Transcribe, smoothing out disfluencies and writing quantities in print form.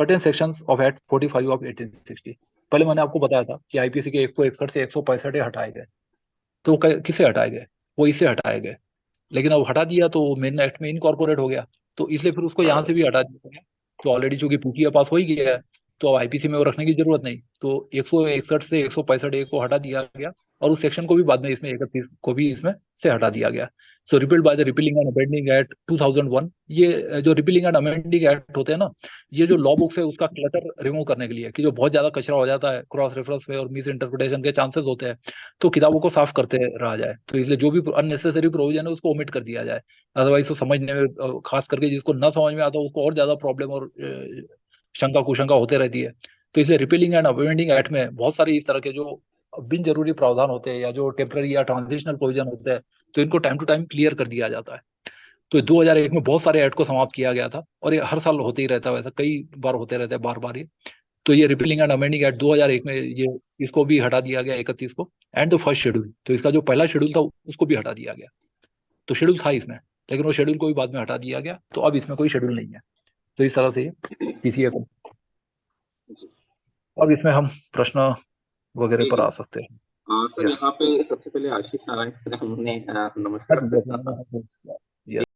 Certain sections of act 45 of 1860। पहले मैंने आपको बताया था कि आईपीसी के 161 से 165 हटाए गए। तो किसे हटाए गए? वो इससे हटाए गए, लेकिन अब हटा दिया तो मेन एक्ट में इनकॉर्पोरेट हो गया, तो इसलिए फिर उसको यहाँ से भी हटा दिया गया। तो ऑलरेडी चूंकि पीटीए पास हो ही गया है, तो अब आईपीसी में वो रखने की जरूरत नहीं, तो 161 से 165 ए को हटा दिया गया, और उस सेक्शन को भी बाद में इसमें 31 को भी इसमें से हटा दिया गया। So repealed by the repealing and amending act 2001। ये जो रिपीलिंग एंड अमेंडिंग एक्ट होते हैं ना, ये जो लॉ बुक्स है उसका क्लटर रिमूव करने के लिए, कि जो बहुत ज्यादा कचरा हो जाता है क्रॉस रेफरेंस में और मिस इंटरप्रिटेशन के चांसेस होते हैं, तो किताबों को साफ करते रहा जाए। तो इसलिए जो भी अननेसेसरी प्रोविजन है उसको ओमिट कर दिया जाए। अदरवाइज तो समझने में खास करके जिसको ना समझ में आता है उसको और ज्यादा प्रॉब्लम और शंका कुशंका होते रहती है। तो इसलिए रिपीलिंग एंड अमेंडिंग एक्ट में बहुत सारे इस तरह के जो बिन जरूरी प्रावधान होते हैं या जो टेम्पररी या ट्रांजिशनल प्रोविजन होते हैं, तो इनको टाइम टू टाइम क्लियर कर दिया जाता है। तो 2001 में बहुत सारे एक्ट को समाप्त किया गया था, और ये हर साल होते ही रहता है, वैसा कई बार होते रहते हैं, बार बार ये। तो ये रिपीलिंग एंड अमेंडिंग एक्ट 2001 में ये इसको भी हटा दिया गया 31 को। एंड द फर्स्ट शेड्यूल, तो इसका जो पहला शेड्यूल था उसको भी हटा दिया गया। तो शेड्यूल था इसमें, लेकिन वो शेड्यूल को भी बाद में हटा दिया गया, तो अब इसमें कोई शेड्यूल नहीं है। तो इस तरह से ये पीसीए को, जी अब इसमें हम प्रश्न वगैरह जी पर जी। आ सकते हैं। Sir yes. यहाँ पे सबसे पहले आशीष नारायण सर हमने नमस्कार रखा था। यस।